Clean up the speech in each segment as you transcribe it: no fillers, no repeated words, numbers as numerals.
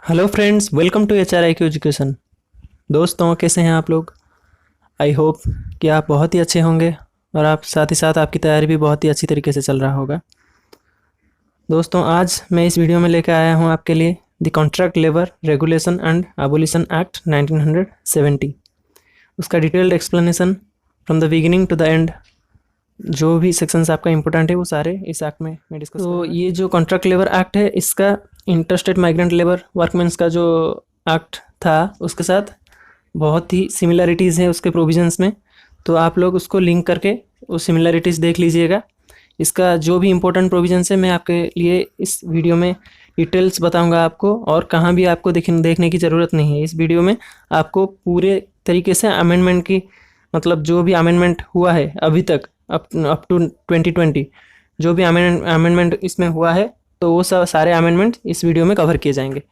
Hello friends, welcome to HRIQ education. दोस्तों, कैसे हैं आप लोग? आई होप कि आप बहुत ही अच्छे होंगे और आप साथ ही साथ आपकी तैयारी भी बहुत ही अच्छी तरीके से चल रहा होगा। दोस्तों, आज मैं इस वीडियो में लेकर आया हूं आपके लिए the contract labour regulation and abolition act 1970। उसका detailed explanation from the beginning to the end, जो भी सेक्शंस आपका इंपॉर्टेंट है वो सारे इस एक्ट में मैं डिस्कस करूंगा। तो ये जो कॉन्ट्रैक्ट लेबर एक्ट है, इसका इंटरस्टेट माइग्रेंट लेबर वर्कमेंस का जो एक्ट था उसके साथ बहुत ही सिमिलरिटीज़ है उसके प्रोविजंस में। तो आप लोग उसको लिंक करके वो सिमिलरिटीज़ देख लीजिएगा। इसका जो भी इम्पोर्टेंट प्रोविजंस है मैं आपके लिए इस वीडियो में डिटेल्स बताऊंगा आपको, और कहाँ भी आपको देखने की ज़रूरत नहीं है। इस वीडियो में आपको पूरे तरीके से अमेंडमेंट की, मतलब जो भी अमेंडमेंट हुआ है अभी तक अप टू 2020, जो भी अमेंडमेंट इसमें हुआ है तो वो सब सारे अमेंडमेंट इस वीडियो में कवर किए जाएंगे।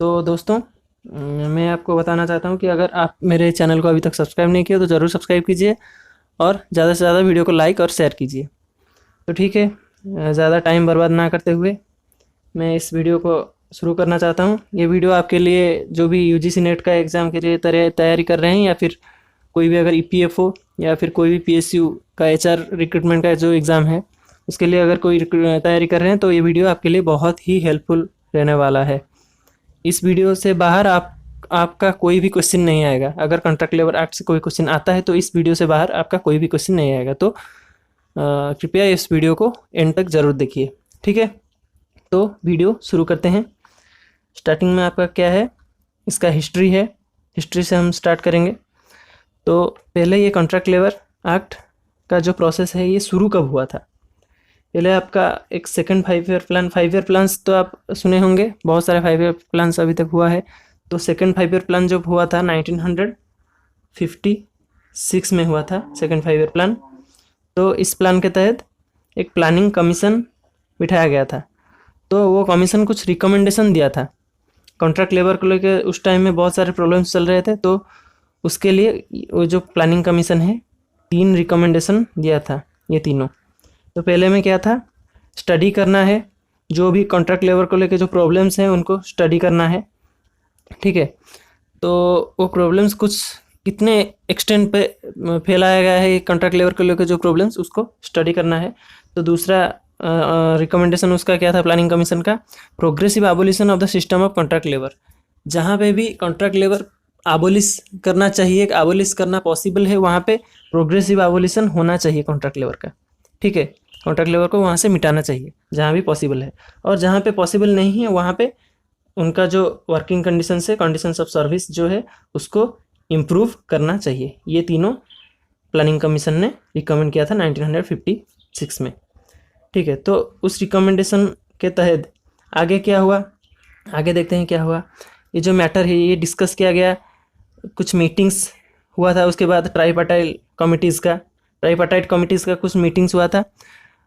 तो दोस्तों, मैं आपको बताना चाहता हूँ कि अगर आप मेरे चैनल को अभी तक सब्सक्राइब नहीं किया तो ज़रूर सब्सक्राइब कीजिए और ज़्यादा से ज़्यादा वीडियो को लाइक और शेयर कीजिए। तो ठीक है, ज़्यादा टाइम बर्बाद ना करते हुए मैं इस वीडियो को शुरू करना चाहता हूँ। ये वीडियो आपके लिए जो भी UGC नेट का एग्ज़ाम के लिए तैयारी कर रहे हैं, या फिर कोई भी अगर EPFO या फिर कोई भी PSU का HR रिक्रूटमेंट का जो एग्ज़ाम है उसके लिए अगर कोई तैयारी कर रहे हैं तो ये वीडियो आपके लिए बहुत ही हेल्पफुल रहने वाला है। इस वीडियो से बाहर आपका कोई भी क्वेश्चन नहीं आएगा। अगर कॉन्ट्रैक्ट लेबर एक्ट से कोई क्वेश्चन आता है तो इस वीडियो से बाहर आपका कोई भी क्वेश्चन नहीं आएगा। तो कृपया इस वीडियो को एंड तक ज़रूर देखिए, ठीक है? तो वीडियो शुरू करते हैं। स्टार्टिंग में आपका क्या है, इसका हिस्ट्री है। हिस्ट्री से हम स्टार्ट करेंगे। तो पहले ये कॉन्ट्रैक्ट लेबर एक्ट का जो प्रोसेस है ये शुरू कब हुआ था? पहले आपका एक second 5 year plan, 5 year plans तो आप सुने होंगे, बहुत सारे 5 ईयर प्लान्स अभी तक हुआ है। तो सेकंड 5 ईयर प्लान जब हुआ था 1956 में हुआ था सेकंड 5 ईयर प्लान। तो इस प्लान के तहत एक प्लानिंग कमीशन बिठाया गया था। तो वो कमीशन कुछ रिकमेंडेशन दिया था कॉन्ट्रैक्ट लेबर को लेकर। उस टाइम में बहुत सारे प्रॉब्लम्स चल रहे थे, तो उसके लिए वो जो प्लानिंग कमीशन है 3 रिकमेंडेशन दिया था, ये तीनों। तो पहले में क्या था, स्टडी करना है, जो भी कॉन्ट्रैक्ट लेबर को लेकर जो प्रॉब्लम्स हैं उनको स्टडी करना है, ठीक है? तो वो प्रॉब्लम्स कुछ कितने एक्सटेंट पे फैलाया गया है कॉन्ट्रैक्ट लेबर को लेकर जो प्रॉब्लम्स, उसको स्टडी करना है। तो दूसरा रिकमेंडेशन उसका क्या था प्लानिंग कमीशन का, progressive abolition of the system of contract labour. जहाँ पे भी कॉन्ट्रैक्ट लेबर एबोलिश करना चाहिए, एबोलिश करना पॉसिबल है, वहाँ पे प्रोग्रेसिव एबोलिशन होना चाहिए कॉन्ट्रैक्ट लेबर का, ठीक है? कॉन्ट्रैक्ट लेबर को वहाँ से मिटाना चाहिए जहाँ भी पॉसिबल है, और जहाँ पे पॉसिबल नहीं है वहाँ पे उनका जो वर्किंग कंडीशंस है, कंडीशंस ऑफ सर्विस जो है, उसको इम्प्रूव करना चाहिए। ये तीनों प्लानिंग कमीशन ने रिकमेंड किया था 1956 में, ठीक है? तो उस रिकमेंडेशन के तहत आगे क्या हुआ, आगे देखते हैं क्या हुआ। ये जो मैटर है ये डिस्कस किया गया, कुछ मीटिंग्स हुआ था। उसके बाद ट्राइपार्टाइट कमिटीज़ का कुछ मीटिंग्स हुआ था।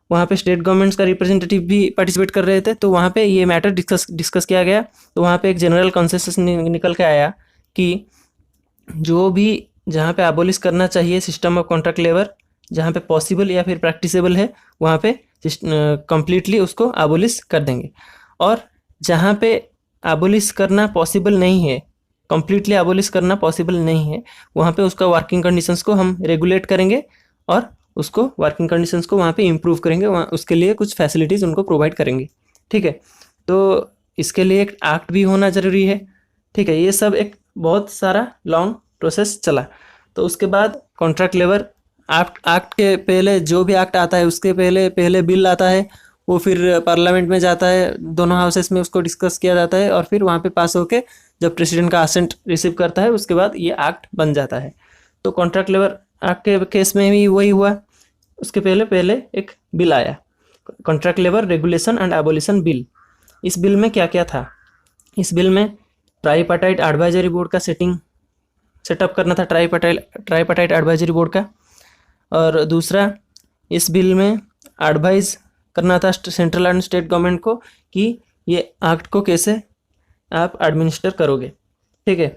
वहाँ पे स्टेट गवर्नमेंट्स का रिप्रेजेंटेटिव भी पार्टिसिपेट कर रहे थे। तो वहाँ पे ये मैटर डिस्कस किया गया। तो वहाँ पे एक जनरल कंसेंसस निकल के आया कि जो भी जहाँ पे एबोलिश करना चाहिए सिस्टम ऑफ कॉन्ट्रैक्ट लेबर, जहाँ पे पॉसिबल या फिर प्रैक्टिसेबल है, वहाँ पे कम्प्लीटली उसको एबोलिश कर देंगे। और जहाँ पे एबोलिश करना पॉसिबल नहीं है, कम्प्लीटली एबोलिश करना पॉसिबल नहीं है, वहाँ पे उसका वर्किंग कंडीशंस को हम रेगुलेट करेंगे और उसको वर्किंग कंडीशंस को वहाँ पे इम्प्रूव करेंगे। वहाँ उसके लिए कुछ फैसिलिटीज़ उनको प्रोवाइड करेंगे, ठीक है? तो इसके लिए एक एक्ट भी होना ज़रूरी है, ठीक है? ये सब एक बहुत सारा लॉन्ग प्रोसेस चला। तो उसके बाद कॉन्ट्रैक्ट लेबर एक्ट के पहले जो भी एक्ट आता है उसके पहले बिल आता है, वो फिर पार्लियामेंट में जाता है, दोनों हाउसेस में उसको डिस्कस किया जाता है, और फिर वहाँ पे पास होके जब प्रेसिडेंट का असेंट रिसीव करता है उसके बाद ये एक्ट बन जाता है। तो कॉन्ट्रैक्ट लेबर एक्ट के केस में भी वही हुआ। उसके पहले एक बिल आया, contract labour regulation and abolition bill. इस बिल में क्या क्या था? इस बिल में ट्राइपार्टाइट एडवाइजरी बोर्ड का सेटअप करना था, ट्राइपार्टाइट एडवाइजरी बोर्ड का। और दूसरा, इस बिल में एडवाइज करना था सेंट्रल एंड स्टेट गवर्नमेंट को कि ये एक्ट को कैसे आप एडमिनिस्टर करोगे, ठीक है?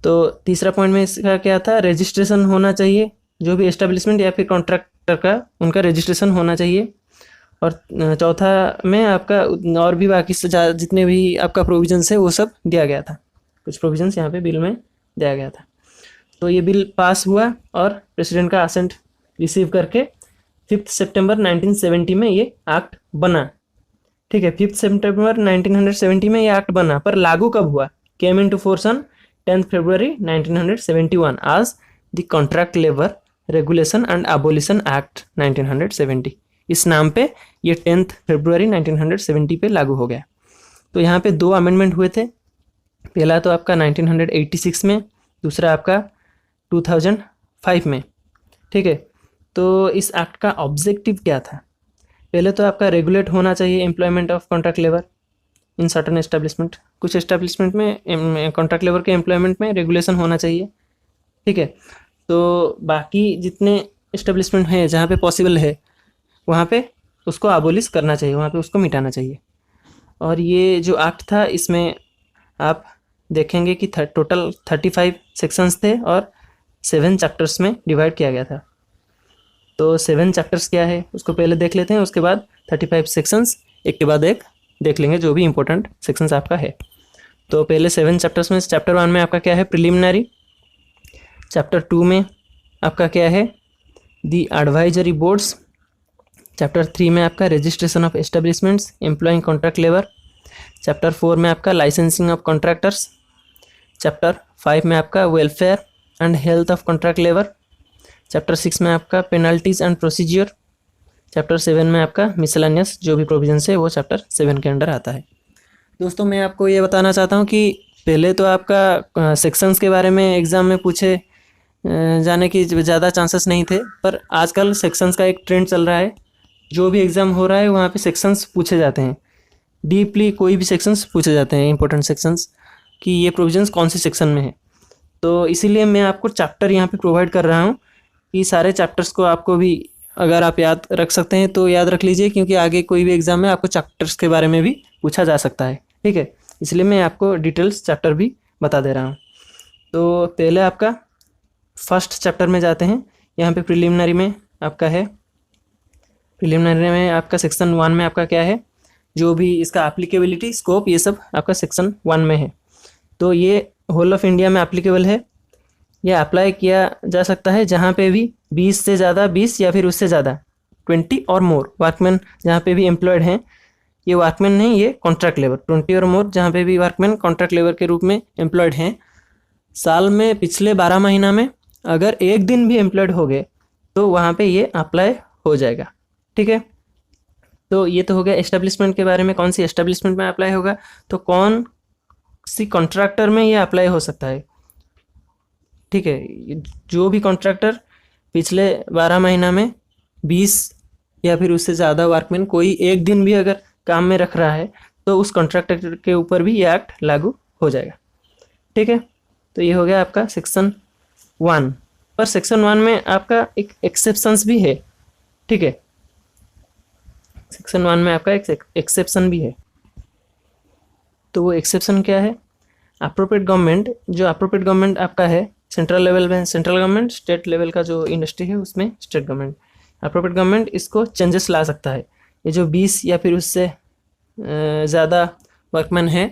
तो तीसरा पॉइंट में इसका क्या था, रजिस्ट्रेशन होना चाहिए, जो भी एस्टेब्लिशमेंट या फिर कॉन्ट्रैक्टर का उनका रजिस्ट्रेशन होना चाहिए। और चौथा में आपका और भी बाकी से जितने भी आपका प्रोविजंस है वो सब दिया गया था, कुछ प्रोविजंस यहाँ पे बिल में दिया गया था। तो ये बिल पास हुआ और प्रेसिडेंट का असेंट रिसीव करके 5 सितंबर 1970 में ये एक्ट बना। ठीक है, 5 सितंबर 1970 में ये एक्ट बना, पर लागू कब हुआ? केम इन टू फोर्स ऑन 10 फरवरी 1971 आज the contract labour regulation and abolition act 1970। इस नाम पे ये 10 फरवरी 1970 पे लागू हो गया। तो यहाँ पे 2 अमेंडमेंट हुए थे, पहला तो आपका 1986 में, दूसरा आपका 2005 में। ठीक है, तो इस एक्ट का ऑब्जेक्टिव क्या था? पहले तो आपका रेगुलेट होना चाहिए employment of contract labour in certain establishment. कुछ एस्टेब्लिशमेंट में कॉन्ट्रैक्ट लेबर के एम्प्लॉयमेंट में रेगुलेशन होना चाहिए। ठीक है, तो बाकी जितने एस्टेब्लिशमेंट हैं जहाँ पे पॉसिबल है वहाँ पे उसको अबोलिश करना चाहिए, वहाँ पे उसको मिटाना चाहिए। और ये जो एक्ट था इसमें आप देखेंगे कि टोटल 35 सेक्शंस थे और 7 चैप्टर्स में डिवाइड किया गया था। तो 7 चैप्टर्स क्या है उसको पहले देख लेते हैं, उसके बाद 35 सेक्शंस एक के बाद एक देख लेंगे जो भी इंपॉर्टेंट सेक्शंस आपका है। तो पहले 7 चैप्टर्स में चैप्टर 1 में आपका क्या है? प्रिलिमिनरी। चैप्टर 2 में आपका क्या है? दी एडवाइजरी बोर्ड्स। चैप्टर 3 में आपका registration of establishments employing contract labour. Chapter 4 में आपका लाइसेंसिंग ऑफ कॉन्ट्रैक्टर्स। चैप्टर 5 में आपका welfare and health of contract labour. Chapter 6 में आपका पेनल्टीज एंड प्रोसीजर। चैप्टर 7 में आपका मिसलेनियस जो भी प्रोविजंस है वो चैप्टर 7 के अंडर आता है। दोस्तों मैं आपको ये बताना चाहता हूँ कि पहले तो आपका सेक्शंस के बारे में एग्ज़ाम में पूछे जाने की ज़्यादा चांसेस नहीं थे, पर आजकल सेक्शंस का एक ट्रेंड चल रहा है। जो भी एग्ज़ाम हो रहा है वहाँ पे सेक्शंस पूछे जाते हैं, डीपली कोई भी सेक्शंस पूछे जाते हैं, इंपॉर्टेंट सेक्शंस कि ये प्रोविजंस कौन सी सेक्शन में है। तो इसीलिए मैं आपको चैप्टर यहाँ पे प्रोवाइड कर रहा हूँ कि सारे चैप्टर्स को आपको भी अगर आप याद रख सकते हैं तो याद रख लीजिए, क्योंकि आगे कोई भी एग्ज़ाम में आपको चैप्टर्स के बारे में भी पूछा जा सकता है। ठीक है, इसलिए मैं आपको डिटेल्स चैप्टर भी बता दे रहा हूँ। तो पहले आपका फर्स्ट चैप्टर में जाते हैं। यहाँ पे प्रिलिमिनरी में आपका है, प्रिलिमिनरी में आपका सेक्शन 1 में आपका क्या है? जो भी इसका एप्लीकेबिलिटी स्कोप ये सब आपका सेक्शन 1 में है। तो ये होल ऑफ इंडिया में एप्लीकेबल है, यह अप्लाई किया जा सकता है जहाँ पे भी 20 से ज़्यादा, 20 या फिर उससे ज़्यादा 20 और मोर वर्कमैन जहाँ पे भी एम्प्लॉयड हैं, ये वर्कमैन नहीं, ये कॉन्ट्रैक्ट लेबर। 20 और मोर जहाँ पे भी वर्कमैन कॉन्ट्रैक्ट लेबर के रूप में एम्प्लॉयड हैं, साल में पिछले 12 महीना में अगर एक दिन भी एम्प्लॉयड हो गए तो वहाँ पे ये अप्लाई हो जाएगा। ठीक है, तो ये तो हो गया एस्टेब्लिशमेंट के बारे में, कौन सी एस्टेब्लिशमेंट में अप्लाई होगा, तो कौन सी कॉन्ट्रैक्टर में ये अप्लाई हो सकता है। ठीक है, जो भी कॉन्ट्रैक्टर पिछले 12 महीना में 20 या फिर उससे ज़्यादा वर्कमैन कोई एक दिन भी अगर काम में रख रहा है तो उस कॉन्ट्रैक्टर के ऊपर भी ये एक्ट लागू हो जाएगा। ठीक है, तो ये हो गया आपका सेक्शन 1। पर सेक्शन 1 में आपका एक एक्सेप्शंस भी है। ठीक है, सेक्शन 1 में आपका एक एक्सेप्शन भी है। तो वो एक्सेप्शन क्या है? अप्रोप्रिएट गवर्नमेंट, जो अप्रोप्रिएट गवर्नमेंट आपका है सेंट्रल लेवल में सेंट्रल गवर्नमेंट, स्टेट लेवल का जो इंडस्ट्री है उसमें स्टेट गवर्नमेंट, अप्रोप्रिएट गवर्नमेंट इसको चेंजेस ला सकता है। ये जो 20 या फिर उससे ज़्यादा वर्कमैन है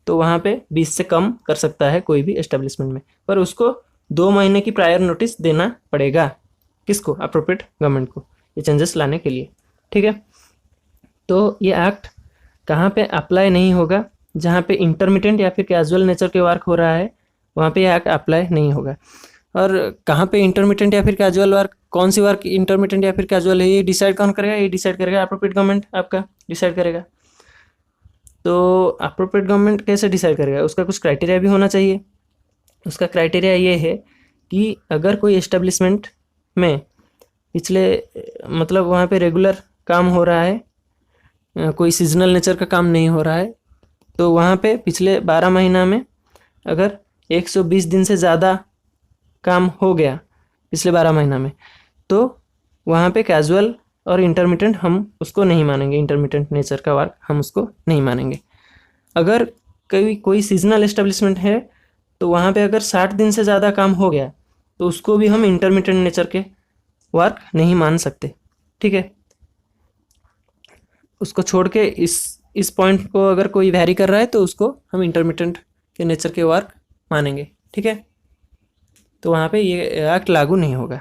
तो वहाँ पे 20 से कम कर सकता है कोई भी एस्टेब्लिशमेंट में, पर उसको 2 महीने की प्रायर नोटिस देना पड़ेगा। किसको? अप्रोप्रिएट गवर्नमेंट को, ये चेंजेस लाने के लिए। ठीक है, तो ये एक्ट कहाँ पे अप्लाई नहीं होगा? जहाँ पे इंटरमिटेंट या फिर कैजुअल नेचर के वर्क हो रहा है वहाँ पे एक्ट अप्लाई नहीं होगा। और कहाँ पे इंटरमिटेंट या फिर कैजुअल वर्क, कौन सी वर्क इंटरमिटेंट या फिर कैजुअल है, ये डिसाइड कौन करेगा? ये डिसाइड करेगा अप्रोप्रिएट गवर्नमेंट आपका डिसाइड करेगा। तो अप्रोप्रिएट गवर्नमेंट कैसे डिसाइड करेगा? उसका कुछ क्राइटेरिया भी होना चाहिए। उसका क्राइटेरिया ये है कि अगर कोई एस्टेब्लिशमेंट में पिछले मतलब वहाँ पे रेगुलर काम हो रहा है, कोई सीजनल नेचर का काम नहीं हो रहा है, तो वहाँ पे पिछले 12 महीना में अगर 120 दिन से ज़्यादा काम हो गया पिछले 12 महीना में, तो वहाँ पे कैजुअल और इंटरमिटेंट हम उसको नहीं मानेंगे, इंटरमिटेंट नेचर का वर्क हम उसको नहीं मानेंगे। अगर कोई सीजनल एस्टेब्लिशमेंट है तो वहाँ पे अगर 60 दिन से ज़्यादा काम हो गया तो उसको भी हम इंटरमिटेंट नेचर के वर्क नहीं मान सकते। ठीक है, उसको छोड़ के इस पॉइंट को अगर कोई वैरी कर रहा है तो उसको हम इंटरमिटेंट के नेचर के वर्क मानेंगे, ठीक है। तो वहाँ पे ये एक्ट लागू नहीं होगा।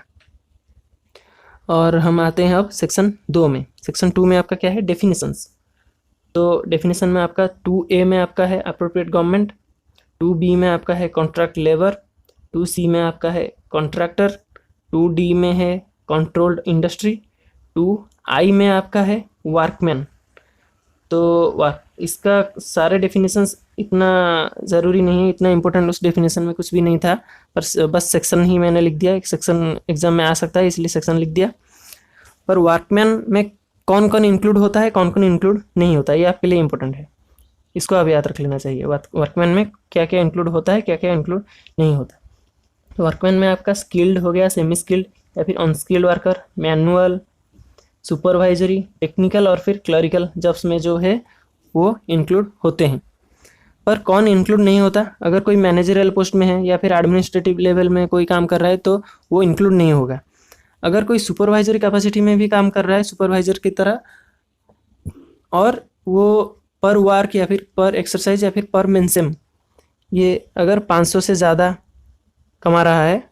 और हम आते हैं अब सेक्शन 2 में। सेक्शन 2 में आपका क्या है, डेफिनेशंस। तो डेफिनेशन में आपका 2A में आपका है अप्रोप्रिएट गवर्नमेंट, 2B में आपका है कॉन्ट्रैक्ट लेबर, 2C में आपका है कॉन्ट्रैक्टर, 2D में है कंट्रोल्ड इंडस्ट्री, 2I में आपका है वर्कमैन। तो इसका सारे डेफिनेशंस इतना ज़रूरी नहीं है, इतना इम्पोर्टेंट उस डेफिनेशन में कुछ भी नहीं था, पर बस सेक्शन ही मैंने लिख दिया। एक सेक्शन एग्जाम में आ सकता है इसलिए सेक्शन लिख दिया। पर वर्कमैन में कौन कौन इंक्लूड होता है, कौन कौन इंक्लूड नहीं होता है, ये आपके लिए इंपॉर्टेंट है, इसको आप याद रख लेना चाहिए। वर्कमैन में क्या क्या इंक्लूड होता है, क्या क्या इंक्लूड नहीं होता। तो वर्कमैन में आपका स्किल्ड हो गया, सेमी स्किल्ड या फिर unskilled worker, manual, supervisory, technical और फिर क्लरिकल जॉब्स में जो है वो इंक्लूड होते हैं। पर कौन इंक्लूड नहीं होता, अगर कोई मैनेजरियल पोस्ट में है या फिर एडमिनिस्ट्रेटिव लेवल में कोई काम कर रहा है तो वो इंक्लूड नहीं होगा। अगर कोई सुपरवाइजरी कैपेसिटी में भी काम कर रहा है सुपरवाइजर की तरह, और वो पर वर्क या फिर पर एक्सरसाइज या फिर पर मेंसेम ये अगर 500 से ज़्यादा कमा रहा है,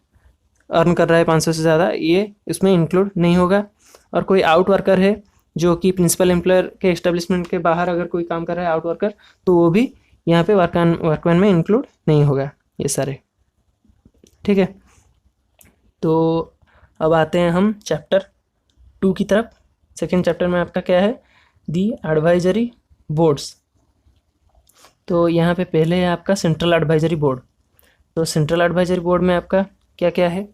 अर्न कर रहा है 500 से ज़्यादा, ये इसमें इंक्लूड नहीं होगा। और कोई आउट वर्कर है जो कि प्रिंसिपल एम्प्लॉयर के एस्टेब्लिशमेंट के बाहर अगर कोई काम कर रहा है आउट वर्कर, तो वो भी यहाँ पे वर्कमैन में इंक्लूड नहीं होगा ये सारे, ठीक है। तो अब आते हैं हम चैप्टर 2 की तरफ। सेकेंड चैप्टर में आपका क्या है, दी एडवाइजरी बोर्ड्स। तो यहाँ पे पहले है आपका सेंट्रल एडवाइजरी बोर्ड। तो सेंट्रल एडवाइजरी बोर्ड में आपका क्या क्या है,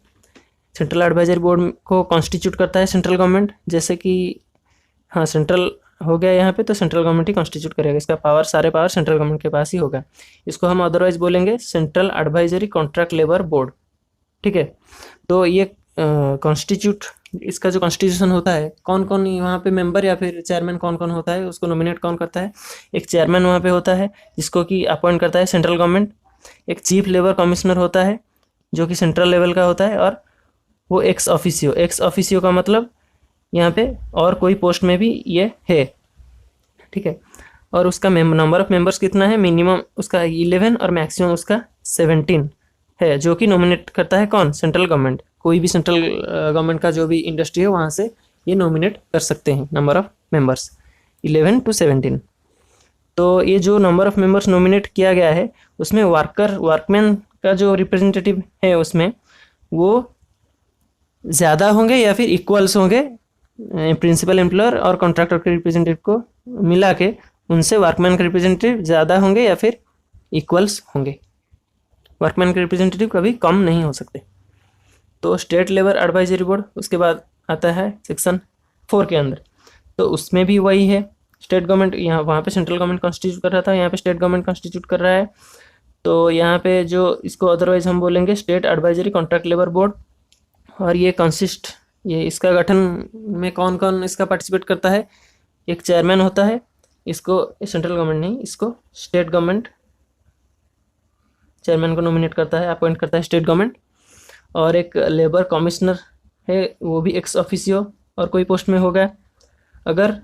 सेंट्रल एडवाइजरी बोर्ड को कॉन्स्टिट्यूट करता है सेंट्रल गवर्नमेंट, जैसे कि हाँ सेंट्रल हो गया यहाँ पे, तो सेंट्रल गवर्नमेंट ही कॉन्स्टिट्यूट करेगा, इसका पावर सारे पावर सेंट्रल गवर्नमेंट के पास ही होगा। इसको हम अदरवाइज बोलेंगे central advisory contract labour board, ठीक है। तो ये कॉन्स्टिट्यूट, इसका जो कॉन्स्टिट्यूशन होता है, कौन कौन वहाँ पे मेंबर या फिर चेयरमैन कौन कौन होता है, उसको नॉमिनेट कौन करता है। एक चेयरमैन वहाँ पे होता है जिसको कि अपॉइंट करता है सेंट्रल गवर्नमेंट। एक चीफ लेबर कमिश्नर होता है जो कि सेंट्रल लेवल का होता है, और वो एक्स ऑफिसियो का मतलब यहाँ पे और कोई पोस्ट में भी ये है, ठीक है। और उसका नंबर ऑफ मेंबर्स कितना है, मिनिमम उसका 11 और मैक्सिमम उसका 17 है, जो कि नॉमिनेट करता है कौन, सेंट्रल गवर्नमेंट। कोई भी सेंट्रल गवर्नमेंट का जो भी इंडस्ट्री है वहाँ से ये नॉमिनेट कर सकते हैं नंबर ऑफ मेंबर्स 11 to 17। तो ये जो नंबर ऑफ मेंबर्स नॉमिनेट किया गया है उसमें वर्कमैन का जो रिप्रेजेंटेटिव है उसमें वो ज़्यादा होंगे या फिर इक्वल्स होंगे प्रिंसिपल एम्प्लॉयर और कॉन्ट्रैक्टर के रिप्रेजेंटेटिव को मिला के, उनसे वर्कमैन के रिप्रेजेंटेटिव ज़्यादा होंगे या फिर इक्वल्स होंगे। वर्कमैन के रिप्रेजेंटेटिव कभी कम नहीं हो सकते। तो स्टेट लेबर एडवाइजरी बोर्ड उसके बाद आता है सेक्शन 4 के अंदर, तो उसमें भी वही है, स्टेट गवर्नमेंट, यहाँ वहाँ पे सेंट्रल गवर्नमेंट कॉन्स्टिट्यूट कर रहा था, यहाँ पे स्टेट गवर्नमेंट कॉन्स्टिट्यूट कर रहा है। तो यहाँ पे जो इसको अदरवाइज हम बोलेंगे state advisory contract labour board. और ये इसका गठन में कौन कौन इसका पार्टिसिपेट करता है, एक चेयरमैन होता है, इसको सेंट्रल गवर्नमेंट नहीं, इसको स्टेट गवर्नमेंट चेयरमैन को नॉमिनेट करता है, अपॉइंट करता है स्टेट गवर्नमेंट। और एक लेबर कमिश्नर है, वो भी एक्स ऑफिसियो और कोई पोस्ट में होगा। अगर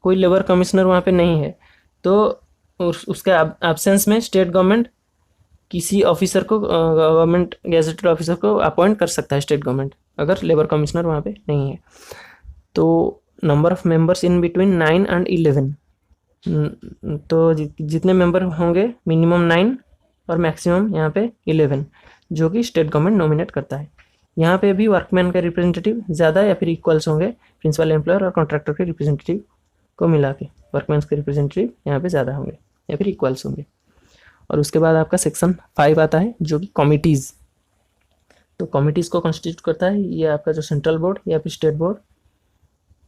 कोई लेबर कमिश्नर वहाँ पे नहीं है तो उसके एब्सेंस में स्टेट गवर्नमेंट किसी ऑफिसर को, गवर्नमेंट गैजेटेड ऑफिसर को अपॉइंट कर सकता है स्टेट गवर्नमेंट, अगर लेबर कमिश्नर वहाँ पे नहीं है। तो number of members in between 9 and 11, तो जितने मेंबर होंगे मिनिमम 9 और मैक्सिमम यहाँ पे 11, जो कि स्टेट गवर्नमेंट नॉमिनेट करता है। यहाँ पे भी वर्कमैन का रिप्रेजेंटेटिव ज़्यादा या फिर इक्वल्स होंगे प्रिंसिपल एम्प्लॉयर और कॉन्ट्रैक्टर के रिप्रेजेंटेटिव को मिला के, वर्कमैन के रिप्रेजेंटेटिव यहाँ पे ज़्यादा होंगे या फिर इक्वल्स होंगे। और उसके बाद आपका सेक्शन 5 आता है जो कि कमिटीज़। तो कमिटीज़ को कॉन्स्टिट्यूट करता है ये आपका जो सेंट्रल बोर्ड या फिर स्टेट बोर्ड,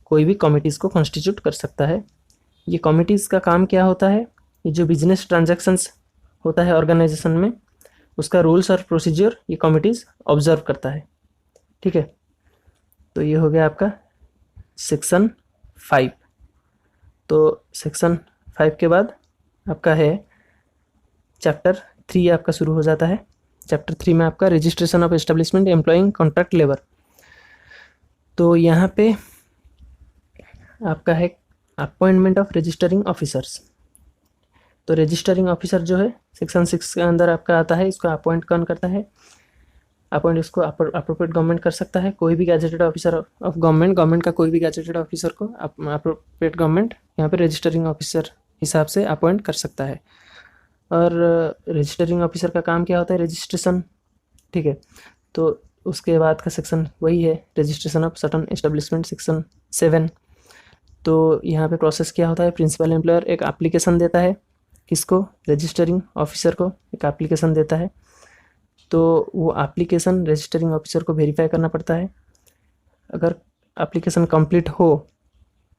कोई भी कमिटीज़ को कॉन्स्टिट्यूट कर सकता है। ये कमिटीज़ का काम क्या होता है, ये जो बिजनेस ट्रांजैक्शंस होता है ऑर्गेनाइजेशन में, उसका रूल्स और प्रोसीजर ये कमिटीज़ ऑब्जर्व करता है, ठीक है। तो ये हो गया आपका सेक्शन 5। तो सेक्शन 5 के बाद आपका है चैप्टर 3 आपका शुरू हो जाता है। चैप्टर 3 में आपका registration of establishment employing contract labour. तो यहाँ पे आपका है अपॉइंटमेंट ऑफ रजिस्टरिंग ऑफिसर्स। तो रजिस्टरिंग ऑफिसर जो है सेक्शन 6 के अंदर आपका आता है, इसको अपॉइंट कौन करता है? अपॉइंट इसको अप्रोप्रिएट गवर्नमेंट कर सकता है, कोई भी गैजेटेड ऑफिसर ऑफ गवर्नमेंट का कोई भी गैजेटेड ऑफिसर को अप्रोप्रिएट गवर्नमेंट यहाँ पे रजिस्टरिंग ऑफिसर हिसाब से अपॉइंट कर सकता है। और रजिस्टरिंग ऑफिसर का काम क्या होता है? रजिस्ट्रेशन, ठीक है। तो उसके बाद का सेक्शन वही है, registration of certain establishment, section 7। तो यहाँ पे प्रोसेस क्या होता है? प्रिंसिपल एम्प्लॉयर एक एप्लीकेशन देता है, किसको? रजिस्टरिंग ऑफिसर को एक एप्लीकेशन देता है। तो वो एप्लीकेशन रजिस्टरिंग ऑफिसर को वेरीफाई करना पड़ता है। अगर एप्लीकेशन कंप्लीट हो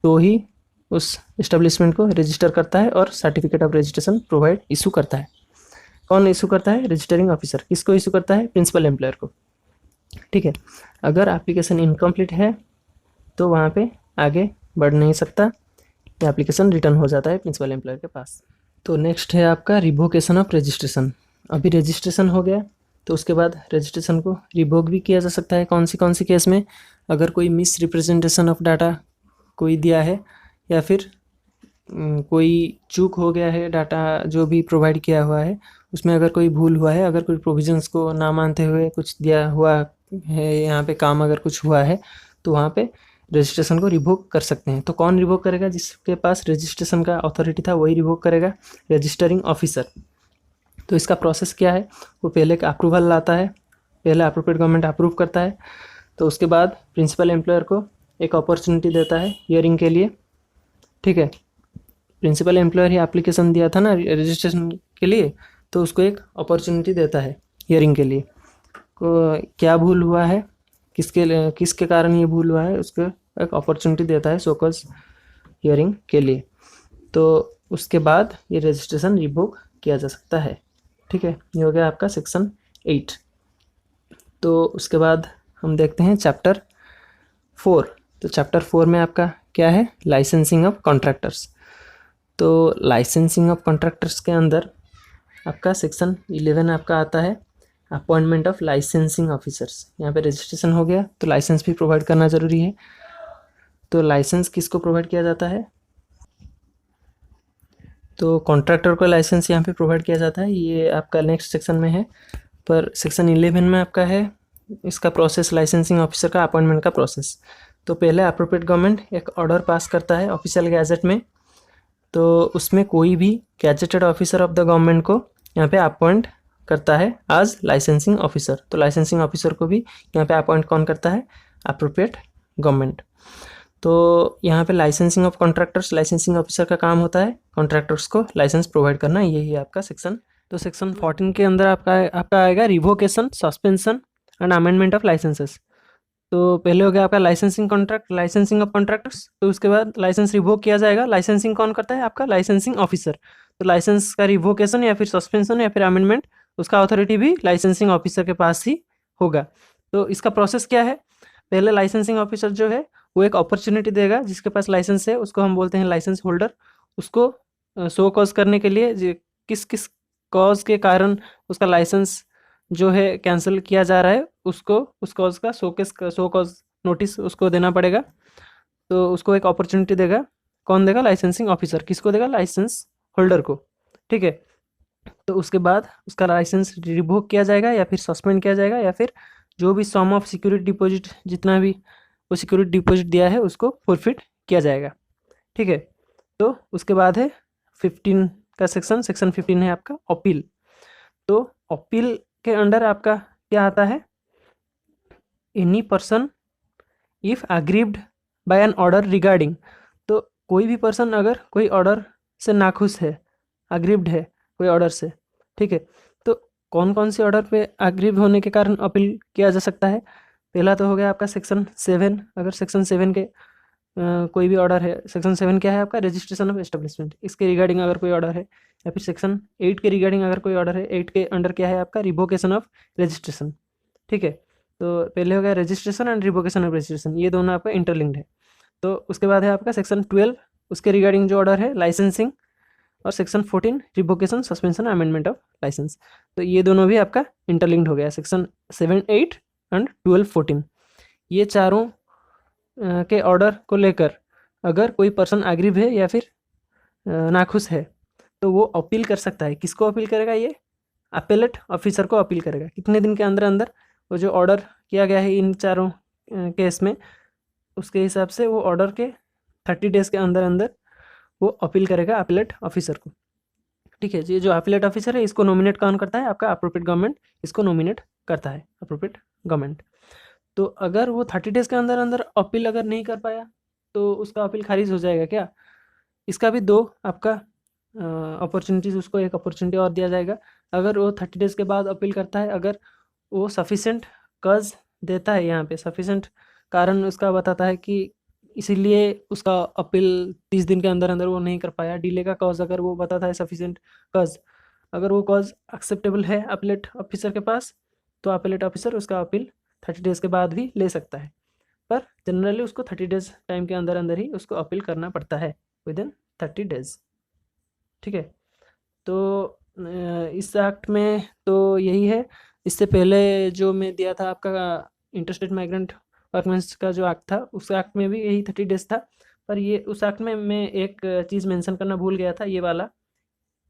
तो ही उस एस्टेब्लिशमेंट को रजिस्टर करता है और certificate of registration provide issue करता है। कौन इशू करता है? Registering officer. किसको इशू करता है? प्रिंसिपल एम्प्लॉयर को, ठीक है। अगर एप्लीकेशन इनकम्प्लीट है तो वहाँ पे आगे बढ़ नहीं सकता, एप्लीकेशन रिटर्न हो जाता है प्रिंसिपल एम्प्लॉयर के पास। तो नेक्स्ट है आपका रिवोकेशन ऑफ रजिस्ट्रेशन। अभी रजिस्ट्रेशन हो गया तो उसके बाद रजिस्ट्रेशन को रिवोक भी किया जा सकता है। कौन सी केस में? अगर कोई मिस रिप्रेजेंटेशन ऑफ डाटा कोई दिया है या फिर कोई चूक हो गया है, डाटा जो भी प्रोवाइड किया हुआ है उसमें अगर कोई भूल हुआ है, अगर कोई प्रोविजंस को ना मानते हुए कुछ दिया हुआ है, यहाँ पे काम अगर कुछ हुआ है तो वहाँ पे रजिस्ट्रेशन को रिवोक कर सकते हैं। तो कौन रिवोक करेगा? जिसके पास रजिस्ट्रेशन का अथॉरिटी था वही रिवोक करेगा, रजिस्टरिंग ऑफिसर। तो इसका प्रोसेस क्या है? वो पहले एक अप्रूवल लाता है, पहले अप्रोप्रिएट गवर्नमेंट अप्रूव करता है, तो उसके बाद प्रिंसिपल एम्प्लॉयर को एक अपॉर्चुनिटी देता है हियरिंग के लिए, ठीक है। प्रिंसिपल एम्प्लॉयर ही एप्लीकेशन दिया था ना रजिस्ट्रेशन के लिए, तो उसको एक अपॉर्चुनिटी देता है हियरिंग के लिए। क्या भूल हुआ है, किसके कारण ये भूल हुआ है, उसको एक अपॉर्चुनिटी देता है सोकॉज हियरिंग के लिए। तो उसके बाद ये रजिस्ट्रेशन रिवोक किया जा सकता है, ठीक है। ये हो गया आपका सेक्शन 8। तो उसके बाद हम देखते हैं चैप्टर 4। तो चैप्टर 4 में आपका क्या है? Licensing of contractors. तो लाइसेंसिंग ऑफ कॉन्ट्रैक्टर्स के अंदर आपका सेक्शन 11 आपका आता है, अपॉइंटमेंट ऑफ लाइसेंसिंग ऑफिसर्स। यहाँ पे रजिस्ट्रेशन हो गया तो लाइसेंस भी प्रोवाइड करना ज़रूरी है। तो लाइसेंस किसको प्रोवाइड किया जाता है? तो कॉन्ट्रैक्टर को लाइसेंस यहाँ पे प्रोवाइड किया जाता है, ये आपका नेक्स्ट सेक्शन में है। पर सेक्शन 11 में आपका है इसका प्रोसेस, लाइसेंसिंग ऑफिसर का अपॉइंटमेंट का प्रोसेस। तो पहले अप्रोप्रिएट गवर्नमेंट एक ऑर्डर पास करता है ऑफिशियल गैजेट में, तो उसमें कोई भी gazetted officer of the government को यहाँ पे अपॉइंट करता है एज लाइसेंसिंग ऑफिसर। तो लाइसेंसिंग ऑफिसर को भी यहाँ पे अपॉइंट कौन करता है? Appropriate government. तो यहाँ पे licensing of contractors, licensing officer का काम होता है कॉन्ट्रैक्टर्स को लाइसेंस प्रोवाइड करना, यही है आपका सेक्शन। तो सेक्शन 14 के अंदर आपका आएगा revocation, suspension and amendment of licences. तो पहले हो गया आपका licensing contract, licensing of contractors. तो उसके बाद लाइसेंस रिवोक किया जाएगा। लाइसेंसिंग कौन करता है? आपका लाइसेंसिंग ऑफिसर। तो लाइसेंस का रिवोकेशन या फिर सस्पेंशन या फिर अमेंडमेंट, उसका अथॉरिटी भी लाइसेंसिंग ऑफिसर के पास ही होगा। तो इसका प्रोसेस क्या है? पहले लाइसेंसिंग ऑफिसर जो है वो एक अपॉर्चुनिटी देगा, जिसके पास लाइसेंस है उसको हम बोलते हैं लाइसेंस होल्डर। उसको शो कॉज करने के लिए किस किस कॉज के कारण उसका लाइसेंस जो है कैंसिल किया जा रहा है, उसको उस कॉज का शो कॉज नोटिस उसको देना पड़ेगा। तो उसको एक अपॉर्चुनिटी देगा, कौन देगा? Licensing officer. किसको देगा? लाइसेंस होल्डर को, ठीक है। तो उसके बाद उसका लाइसेंस रिवोक किया जाएगा या फिर सस्पेंड किया जाएगा, या फिर जो भी सम ऑफ सिक्योरिटी डिपॉजिट, जितना भी वो सिक्योरिटी डिपॉजिट दिया है उसको फॉरफिट किया जाएगा, ठीक है। तो उसके बाद है 15 का सेक्शन 15 है आपका अपील। तो अपील के अंडर आपका क्या आता है? Any person if aggrieved by an order regarding. तो कोई भी पर्सन अगर कोई ऑर्डर से नाखुश है, अग्रीव्ड है कोई ऑर्डर से, ठीक है। तो कौन कौन से ऑर्डर पे अग्रीव होने के कारण अपील किया जा सकता है? पहला तो हो गया आपका सेक्शन 7। अगर सेक्शन 7 के कोई भी ऑर्डर है, सेक्शन 7 क्या है आपका? रजिस्ट्रेशन ऑफ एस्टेब्लिशमेंट, इसके रिगार्डिंग अगर कोई ऑर्डर है, या फिर सेक्शन 8 के रिगार्डिंग अगर कोई ऑर्डर है। 8 के अंडर क्या है आपका? रिवोकेशन ऑफ रजिस्ट्रेशन, ठीक है। तो पहले हो गया registration and revocation of registration, ये दोनों आपका इंटरलिंक्ड है। तो उसके बाद है आपका सेक्शन 12, उसके रिगार्डिंग जो ऑर्डर है लाइसेंसिंग, और section 14 revocation, suspension, amendment of licence. तो ये दोनों भी आपका इंटरलिंक्ड हो गया, सेक्शन 7, 8 एंड 12, 14। ये चारों के ऑर्डर को लेकर अगर कोई पर्सन एग्रीव है या फिर नाखुश है तो वो अपील कर सकता है। किसको अपील करेगा? ये अपेलेट ऑफिसर को अपील करेगा। कितने दिन के अंदर अंदर वो जो ऑर्डर किया गया है इन चारों केस में, उसके हिसाब से वो ऑर्डर के 30 डेज के अंदर अंदर वो अपील करेगा अपेलेट ऑफिसर को। ठीक है, ये जो अपेलेट ऑफिसर है इसको नॉमिनेट कौन करता है? आपका अप्रोप्रिएट गवर्नमेंट इसको नॉमिनेट करता है, अप्रोप्रिएट गवर्नमेंट। तो अगर वो 30 डेज के अंदर अंदर अपील अगर नहीं कर पाया तो उसका अपील खारिज हो जाएगा क्या? इसका भी दो आपका अपॉर्चुनिटीज़, उसको एक अपॉर्चुनिटी और दिया जाएगा। अगर वो 30 डेज़ के बाद अपील करता है, अगर वो सफिशेंट कज़ देता है, यहाँ पे सफिशेंट कारण उसका बताता है कि इसीलिए उसका अपील 30 दिन के अंदर अंदर वो नहीं कर पाया, डिले का कॉज अगर वो बताता है सफिशेंट कज़, अगर वो कॉज एक्सेप्टेबल है अपीलेट ऑफिसर के पास, तो अपीलेट ऑफिसर उसका अपील 30 डेज़ के बाद भी ले सकता है। पर जनरली उसको 30 डेज़ टाइम के अंदर अंदर ही उसको अपील करना पड़ता है, विदिन 30 डेज़। ठीक है, तो इस एक्ट में तो यही है। इससे पहले जो मैं दिया था आपका इंटरस्टेट माइग्रेंट वर्कमेंस का जो एक्ट था, उस एक्ट में भी यही 30 डेज था। पर ये उस एक्ट में मैं एक चीज़ मेंशन करना भूल गया था, ये वाला,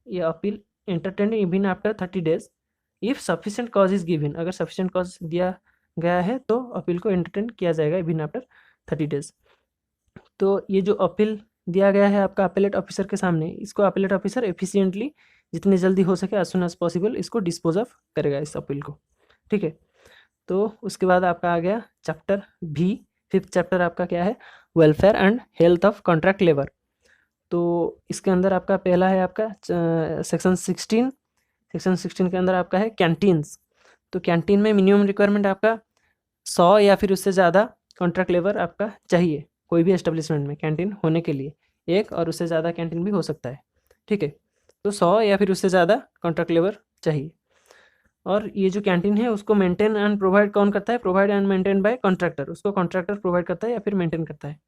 ये appeal entertain even after 30 days if sufficient cause is given. अगर सफिशिएंट कॉज दिया गया है तो अपील को एंटरटेन किया जाएगा इवन आफ्टर 30 डेज। तो ये जो अपील दिया गया है आपका अपीलेट ऑफिसर के सामने, इसको अपीलेट ऑफिसर एफिशिएंटली जितनी जल्दी हो सके एज सुन एज पॉसिबल इसको डिस्पोज ऑफ करेगा इस अपील को। ठीक है, तो उसके बाद आपका आ गया चैप्टर भी। 5th चैप्टर आपका क्या है? Welfare and health of contract labour. तो इसके अंदर आपका पहला है आपका सेक्शन 16। सेक्शन 16 के अंदर आपका है कैंटीन्स। तो कैंटीन में मिनिमम रिक्वायरमेंट आपका 100 या फिर उससे ज़्यादा कॉन्ट्रैक्ट लेबर आपका चाहिए कोई भी एस्टेब्लिशमेंट में कैंटीन होने के लिए। एक और उससे ज़्यादा कैंटीन भी हो सकता है। ठीक है, तो 100 या फिर उससे ज़्यादा कॉन्ट्रैक्ट लेबर चाहिए। और ये जो कैंटीन है उसको मेंटेन एंड प्रोवाइड कौन करता है? Provide and maintain by contractor. उसको कॉन्ट्रैक्टर प्रोवाइड करता है या फिर मेंटेन करता है।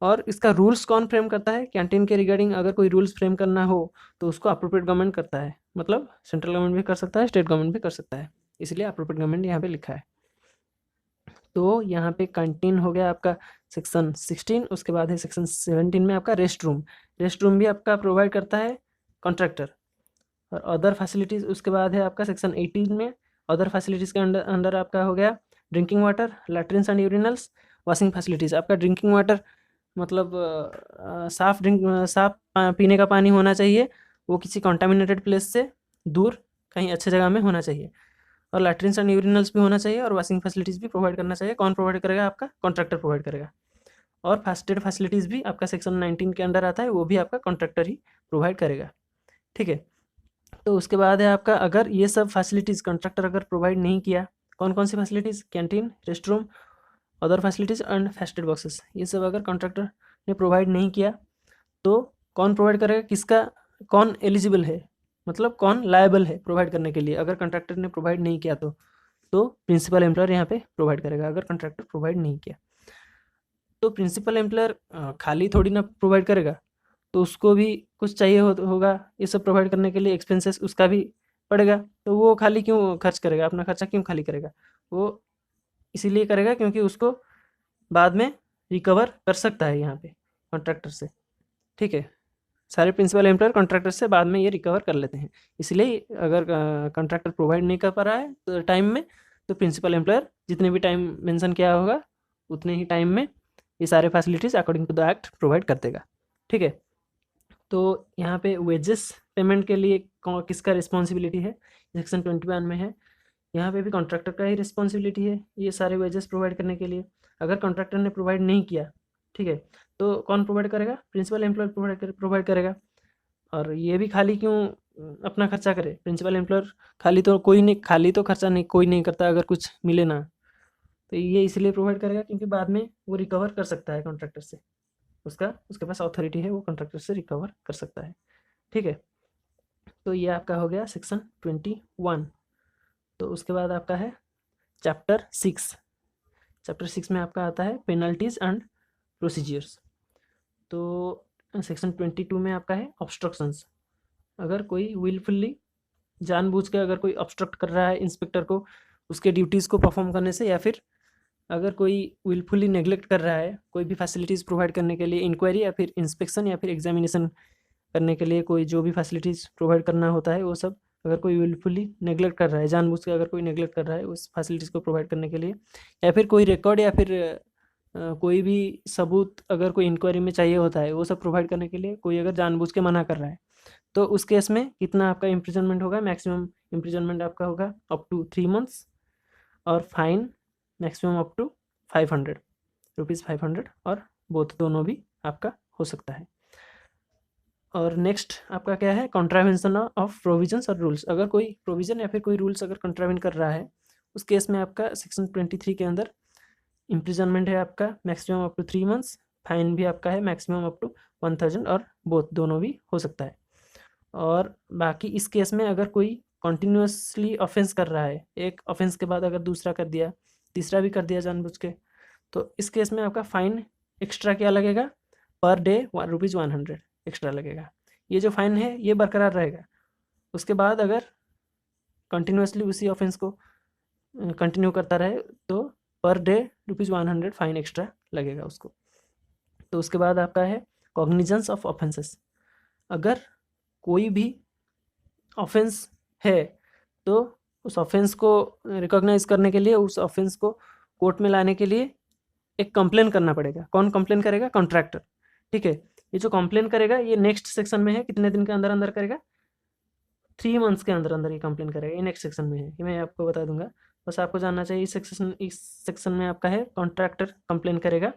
और इसका रूल्स कौन फ्रेम करता है? कैंटीन के रिगार्डिंग अगर कोई रूल्स फ्रेम करना हो तो उसको अप्रोप्रिएट गवर्नमेंट करता है। मतलब सेंट्रल गवर्नमेंट भी कर सकता है, स्टेट गवर्नमेंट भी कर सकता है, इसलिए अप्रोप्रिएट गवर्नमेंट यहाँ पे लिखा है। तो यहाँ पे कैंटीन हो गया आपका सेक्शन 16। उसके बाद है सेक्शन 17 में आपका रेस्ट रूम। रेस्ट रूम भी आपका प्रोवाइड करता है कॉन्ट्रैक्टर। और अदर फैसिलिटीज़ उसके बाद है आपका सेक्शन 18 में। अदर फैसिलिटीज़ के अंदर आपका हो गया drinking water, latrines and urinals, washing facilities. आपका ड्रिंकिंग वाटर मतलब साफ पीने का पानी होना चाहिए, वो किसी कॉन्टामिनेटेड प्लेस से दूर कहीं अच्छे जगह में होना चाहिए। और लैट्रिन्स एंड यूरिनल्स भी होना चाहिए और वॉशिंग फैसिलिटीज़ भी प्रोवाइड करना चाहिए। कौन प्रोवाइड करेगा? आपका कॉन्ट्रैक्टर प्रोवाइड करेगा। और फर्स्ट एड फैसिलिटीज़ भी आपका सेक्शन 19 के अंडर आता है, वो भी आपका कॉन्ट्रैक्टर ही प्रोवाइड करेगा। ठीक है, तो उसके बाद है आपका अगर ये सब फैसिलिटीज़ कॉन्ट्रैक्टर अगर प्रोवाइड नहीं किया, कौन कौन सी facilities? Canteen, rest room, other facilities and first aid boxes, ये सब अगर कॉन्ट्रैक्टर ने प्रोवाइड नहीं किया तो कौन प्रोवाइड करेगा? किसका, कौन एलिजिबल है, मतलब कौन लायबल है प्रोवाइड करने के लिए? अगर कॉन्ट्रैक्टर ने प्रोवाइड नहीं किया तो प्रिंसिपल एम्प्लॉयर यहाँ पे प्रोवाइड करेगा। अगर कॉन्ट्रैक्टर प्रोवाइड नहीं किया तो प्रिंसिपल एम्प्लॉयर खाली थोड़ी ना प्रोवाइड करेगा, तो उसको भी कुछ चाहिए होगा ये सब प्रोवाइड करने के लिए, एक्सपेंसेस उसका भी पड़ेगा। तो वो खाली क्यों खर्च करेगा? अपना खर्चा क्यों खाली करेगा? वो इसीलिए करेगा क्योंकि उसको बाद में रिकवर कर सकता है यहाँ पे कॉन्ट्रैक्टर से। ठीक है, सारे प्रिंसिपल एम्प्लॉयर कॉन्ट्रैक्टर से बाद में ये रिकवर कर लेते हैं। इसलिए अगर कॉन्ट्रैक्टर प्रोवाइड नहीं कर पा रहा है तो टाइम में, तो प्रिंसिपल एम्प्लॉयर जितने भी टाइम मेंशन किया होगा उतने ही टाइम में ये सारे facilities according to the act provide कर देगा। ठीक है, तो यहाँ पे वेजेस पेमेंट के लिए किसका रिस्पॉन्सिबिलिटी है? सेक्शन 21 में है। यहाँ पे भी कॉन्ट्रैक्टर का ही रिस्पॉन्सिबिलिटी है ये सारे वेजेस प्रोवाइड करने के लिए। अगर कॉन्ट्रैक्टर ने प्रोवाइड नहीं किया, ठीक है, तो कौन प्रोवाइड करेगा? प्रिंसिपल एम्प्लॉयर प्रोवाइड करेगा। और ये भी खाली क्यों अपना खर्चा करे? प्रिंसिपल एम्प्लॉयर खाली तो कोई नहीं, खाली तो खर्चा नहीं कोई नहीं करता अगर कुछ मिले ना, तो ये इसलिए प्रोवाइड करेगा क्योंकि बाद में वो रिकवर कर सकता है कॉन्ट्रैक्टर से, उसके पास अथॉरिटी है, वो कॉन्ट्रैक्टर से रिकवर कर सकता है। ठीक है, तो ये आपका हो गया सेक्शन 21। तो उसके बाद आपका है चैप्टर 6। चैप्टर 6 में आपका आता है पेनल्टीज एंड प्रोसीजर्स। तो सेक्शन 22 में आपका है ऑब्स्ट्रक्शंस। अगर कोई विलफुल्ली जानबूझ के अगर कोई ऑब्स्ट्रक्ट कर रहा है इंस्पेक्टर को उसके ड्यूटीज़ को परफॉर्म करने से, या फिर अगर कोई विलफुली नेग्लेक्ट कर रहा है कोई भी फैसिलिटीज़ प्रोवाइड करने के लिए, इंक्वायरी या फिर इंस्पेक्शन या फिर एग्जामिनेशन करने के लिए कोई जो भी फैसिलिटीज़ प्रोवाइड करना होता है वो सब अगर कोई विलफुली नेग्लेक्ट कर रहा है, जानबूझ के अगर कोई नेग्लेक्ट कर रहा है उस फैसिलिटीज़ को प्रोवाइड करने के लिए, या फिर कोई रिकॉर्ड या फिर कोई भी सबूत अगर कोई इंक्वायरी में चाहिए होता है वो सब प्रोवाइड करने के लिए कोई अगर जानबूझ के मना कर रहा है, तो उस केस में कितना आपका इम्प्रिजनमेंट होगा? मैक्सिमम इम्प्रिजनमेंट आपका होगा अप टू 3 मंथ्स और fine maximum up to 500 rupees 500, और बोथ दोनों भी आपका हो सकता है। और नेक्स्ट आपका क्या है? कॉन्ट्रावेंशन ऑफ प्रोविजंस और रूल्स। अगर कोई प्रोविज़न या फिर कोई रूल्स अगर कॉन्ट्रावेन कर रहा है उस केस में आपका सेक्शन 23 के अंदर इम्प्रिजनमेंट है आपका maximum up to 3 months, fine भी आपका है मैक्सिमम अप टू 1000, और बोथ दोनों भी हो सकता है। और बाकी इस केस में अगर कोई कंटिन्यूसली ऑफेंस कर रहा है, एक ऑफेंस के बाद अगर दूसरा कर दिया, तीसरा भी कर दिया जानबूझ के, तो इस केस में आपका फ़ाइन एक्स्ट्रा क्या लगेगा? पर डे ₹100 एक्स्ट्रा लगेगा। ये जो फ़ाइन है ये बरकरार रहेगा। उसके बाद अगर कंटिन्यूसली उसी ऑफेंस को कंटिन्यू करता रहे तो पर डे ₹100 फ़ाइन एक्स्ट्रा लगेगा उसको। तो उसके बाद आपका है कॉग्निजेंस ऑफ ऑफेंसेस। अगर कोई भी ऑफेंस है तो उस ऑफेंस को रिकॉग्नाइज करने के लिए, उस ऑफेंस को कोर्ट में लाने के लिए एक कंप्लेन करना पड़ेगा। कौन कंप्लेन करेगा? कॉन्ट्रैक्टर। ठीक है, ये जो कंप्लेन करेगा ये नेक्स्ट सेक्शन में है, कितने दिन के अंदर अंदर करेगा? 3 मंथ्स के अंदर अंदर ये कंप्लेन करेगा। ये नेक्स्ट सेक्शन में है, ये मैं आपको बता दूंगा, बस आपको जानना चाहिए। इस सेक्शन में आपका है कॉन्ट्रैक्टर कंप्लेन करेगा।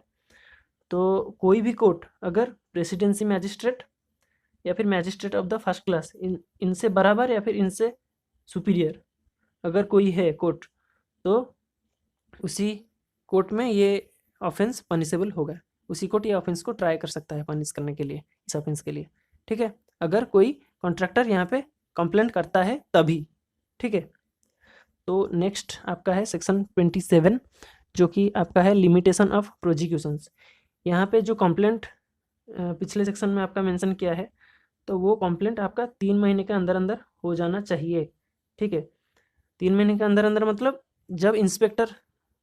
तो कोई भी कोर्ट अगर प्रेसिडेंसी मैजिस्ट्रेट या फिर magistrate of the first class इनसे बराबर या फिर इनसे सुपीरियर अगर कोई है कोर्ट, तो उसी कोर्ट में ये ऑफेंस पनिशेबल होगा। उसी कोर्ट ये ऑफेंस को ट्राई कर सकता है पनिश करने के लिए, इस ऑफेंस के लिए। ठीक है, अगर कोई कॉन्ट्रैक्टर यहाँ पे कंप्लेंट करता है तभी। ठीक है, तो नेक्स्ट आपका है सेक्शन 27 जो कि आपका है लिमिटेशन ऑफ प्रोजिक्यूशंस। यहाँ पे जो कंप्लेंट पिछले सेक्शन में आपका मेंशन किया है, तो वो कंप्लेंट आपका 3 महीने के अंदर अंदर हो जाना चाहिए। ठीक है, 3 महीने के अंदर अंदर मतलब जब इंस्पेक्टर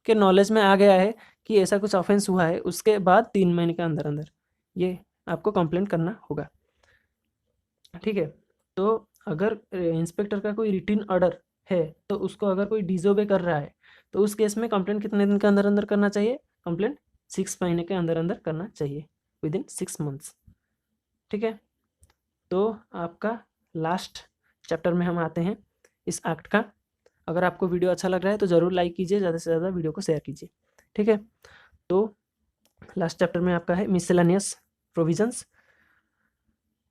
के नॉलेज में आ गया है कि ऐसा कुछ ऑफेंस हुआ है, उसके बाद 3 महीने के अंदर अंदर ये आपको कंप्लेंट करना होगा। ठीक है, तो अगर इंस्पेक्टर का कोई रिटन ऑर्डर है तो उसको अगर कोई डिसोबे कर रहा है तो उस केस में कंप्लेंट कितने दिन के अंदर अंदर करना चाहिए? कंप्लेंट 6 महीने के अंदर अंदर करना चाहिए, विदिन 6 मंथ्स। ठीक है, तो आपका लास्ट चैप्टर में हम आते हैं इस एक्ट का। अगर आपको वीडियो अच्छा लग रहा है तो ज़रूर लाइक कीजिए, ज़्यादा से ज़्यादा वीडियो को शेयर कीजिए। ठीक है, तो लास्ट चैप्टर में आपका है मिसलेनियस प्रोविजंस।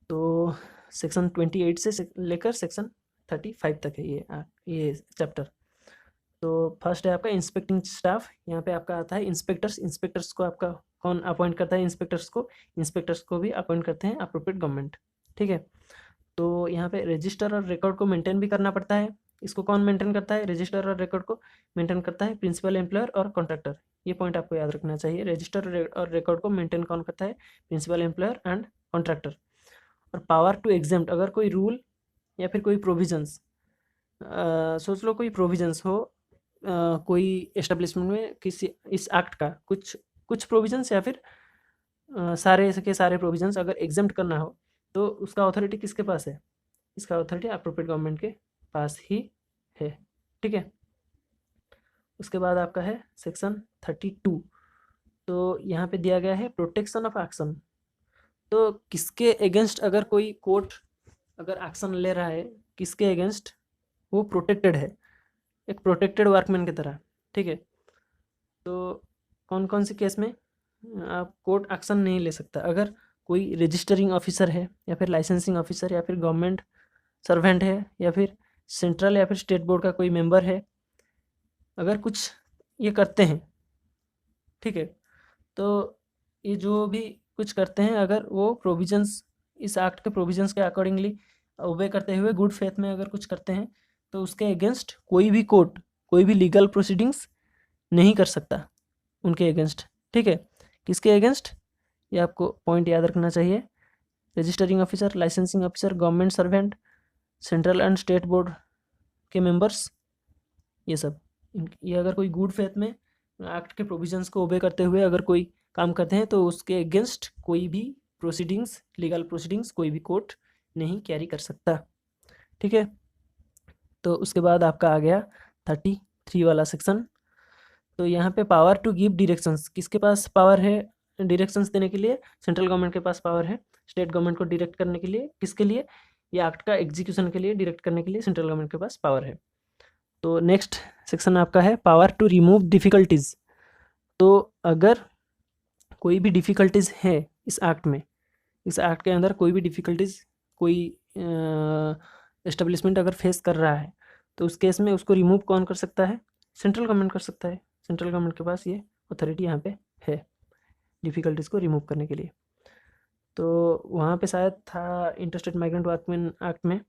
तो सेक्शन 28 से लेकर सेक्शन 35 तक है ये चैप्टर। तो फर्स्ट है आपका इंस्पेक्टिंग स्टाफ। यहाँ पे आपका आता है इंस्पेक्टर्स। इंस्पेक्टर्स को आपका कौन अपॉइंट करता है? इंस्पेक्टर्स को भी अपॉइंट करते हैं अप्रोप्रिएट गवर्नमेंट। ठीक है, तो यहाँ पे रजिस्टर और रिकॉर्ड को मेंटेन भी करना पड़ता है। इसको कौन मेंटेन करता है? रजिस्टर और रिकॉर्ड को मेंटेन करता है प्रिंसिपल एम्प्लॉयर और कॉन्ट्रैक्टर। ये पॉइंट आपको याद रखना चाहिए। रजिस्टर और रिकॉर्ड को मेंटेन कौन करता है? Principal employer and contractor. और पावर टू एग्जेम्प्ट, अगर कोई रूल या फिर कोई प्रोविजंस, सोच लो कोई प्रोविजंस हो कोई एस्टेब्लिशमेंट में, किसी इस एक्ट का कुछ प्रोविजंस या फिर सारे के सारे प्रोविजंस अगर एग्जेम्प्ट करना हो तो उसका अथॉरिटी किसके पास है? इसका अथॉरिटी अप्रोप्रिएट गवर्नमेंट के पास ही है। ठीक है, उसके बाद आपका है सेक्शन 32। तो यहाँ पे दिया गया है प्रोटेक्शन ऑफ एक्शन। तो किसके अगेंस्ट अगर कोई कोर्ट अगर एक्शन ले रहा है, किसके अगेंस्ट वो प्रोटेक्टेड है, एक प्रोटेक्टेड वर्कमैन की तरह। ठीक है, तो कौन कौन से केस में आप कोर्ट एक्शन नहीं ले सकता? अगर कोई रजिस्टरिंग ऑफिसर है या फिर लाइसेंसिंग ऑफिसर या फिर गवर्नमेंट सर्वेंट है या फिर सेंट्रल या फिर स्टेट बोर्ड का कोई मेंबर है, अगर कुछ ये करते हैं, ठीक है, तो ये जो भी कुछ करते हैं अगर वो प्रोविजंस इस एक्ट के प्रोविजंस के अकॉर्डिंगली ओबे करते हुए गुड फेथ में अगर कुछ करते हैं तो उसके अगेंस्ट कोई भी कोर्ट कोई भी लीगल प्रोसीडिंग्स नहीं कर सकता उनके अगेंस्ट। ठीक है, किसके अगेंस्ट? ये आपको पॉइंट याद रखना चाहिए। Registering officer, licensing officer, government servant, central and state board के मेंबर्स, ये सब ये अगर कोई गुड फेथ में एक्ट के प्रोविजंस को ओबे करते हुए अगर कोई काम करते हैं तो उसके अगेंस्ट कोई भी प्रोसीडिंग्स, लीगल प्रोसीडिंग्स कोई भी कोर्ट नहीं कैरी कर सकता। ठीक है, तो उसके बाद आपका आ गया 33 वाला सेक्शन। तो यहाँ पे पावर टू गिव डायरेक्शंस, किसके पास पावर है डायरेक्शंस देने के लिए? सेंट्रल गवर्नमेंट के पास पावर है स्टेट गवर्नमेंट को डायरेक्ट करने के लिए। किसके लिए? ये एक्ट का एग्जीक्यूशन के लिए डायरेक्ट करने के लिए सेंट्रल गवर्नमेंट के पास पावर है। तो नेक्स्ट सेक्शन आपका है पावर टू रिमूव डिफ़िकल्टीज़। तो अगर कोई भी डिफ़िकल्टीज़ है इस एक्ट में, इस एक्ट के अंदर कोई भी डिफ़िकल्टीज़ कोई एस्टेब्लिशमेंट अगर फेस कर रहा है तो उस केस में उसको रिमूव कौन कर सकता है? सेंट्रल गवर्नमेंट कर सकता है। सेंट्रल गवर्नमेंट के पास ये अथॉरिटी यहाँ पे है डिफ़िकल्टीज़ को रिमूव करने के लिए। तो वहाँ पे शायद था इंटरस्टेट माइग्रेंट वर्कमैन एक्ट में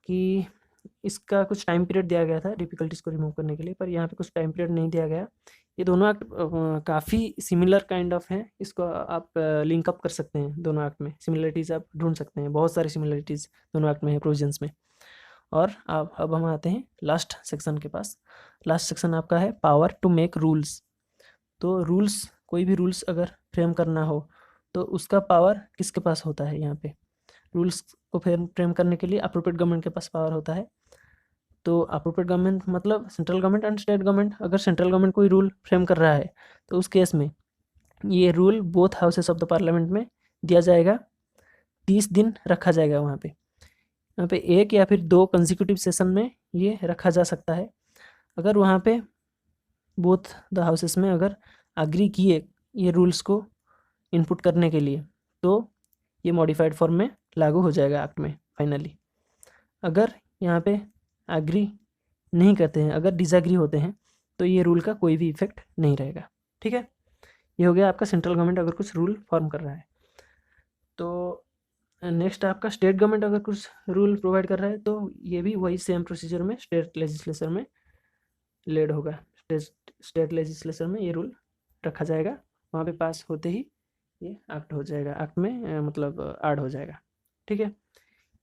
कि इसका कुछ टाइम पीरियड दिया गया था डिफ़िकल्टीज़ को रिमूव करने के लिए, पर यहाँ पे कुछ टाइम पीरियड नहीं दिया गया। ये दोनों एक्ट काफ़ी सिमिलर काइंड ऑफ हैं, इसको आप लिंक अप कर सकते हैं। दोनों एक्ट में सिमिलरिटीज़ आप ढूंढ सकते हैं, बहुत सारी सिमिलरिटीज़ दोनों एक्ट में है प्रोविजंस में। और अब हम आते हैं लास्ट सेक्शन के पास। लास्ट सेक्शन आपका है पावर टू मेक रूल्स। तो रूल्स, कोई भी रूल्स अगर फ्रेम करना हो तो उसका पावर किसके पास होता है? यहाँ पे रूल्स को फ्रेम करने के लिए अप्रोप्रिएट गवर्नमेंट के पास पावर होता है। तो अप्रोप्रिएट गवर्नमेंट मतलब central government and state government. अगर सेंट्रल गवर्नमेंट कोई रूल फ्रेम कर रहा है तो उस केस में ये rule both houses of the parliament में दिया जाएगा, 30 दिन रखा जाएगा। वहाँ पे एक या फिर 2 कंसेक्यूटिव सेशन में ये रखा जा सकता है। अगर वहाँ पे बोथ द हाउसेस में अगर एग्री किए ये रूल्स को इनपुट करने के लिए तो ये मॉडिफाइड फॉर्म में लागू हो जाएगा एक्ट में फाइनली। अगर यहाँ पे एग्री नहीं करते हैं, अगर डिसएग्री होते हैं तो ये रूल का कोई भी इफेक्ट नहीं रहेगा। ठीक है, ये हो गया आपका सेंट्रल गवर्नमेंट अगर कुछ रूल फॉर्म कर रहा है। तो नेक्स्ट आपका स्टेट गवर्नमेंट अगर कुछ रूल प्रोवाइड कर रहा है तो ये भी वही सेम प्रोसीजर में स्टेट लेजिस्लेचर में लेड होगा। स्टेट लेजिस्लेचर में ये रूल रखा जाएगा, वहाँ पे पास होते ही ये एक्ट हो जाएगा, एक्ट में मतलब ऐड हो जाएगा। ठीक है,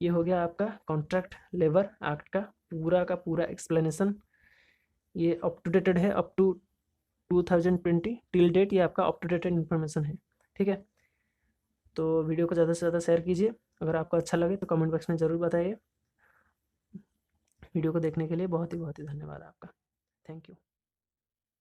ये हो गया आपका कॉन्ट्रैक्ट लेबर एक्ट का पूरा एक्सप्लेनेशन। ये अप टू डेटेड है, अप टू 2020 टिल डेट ये आपका अप टू डेटेड इन्फॉर्मेशन है। ठीक है, तो वीडियो को ज़्यादा से ज़्यादा शेयर कीजिए। अगर आपको अच्छा लगे तो कमेंट बॉक्स में ज़रूर बताइए। वीडियो को देखने के लिए बहुत ही धन्यवाद आपका। Thank you.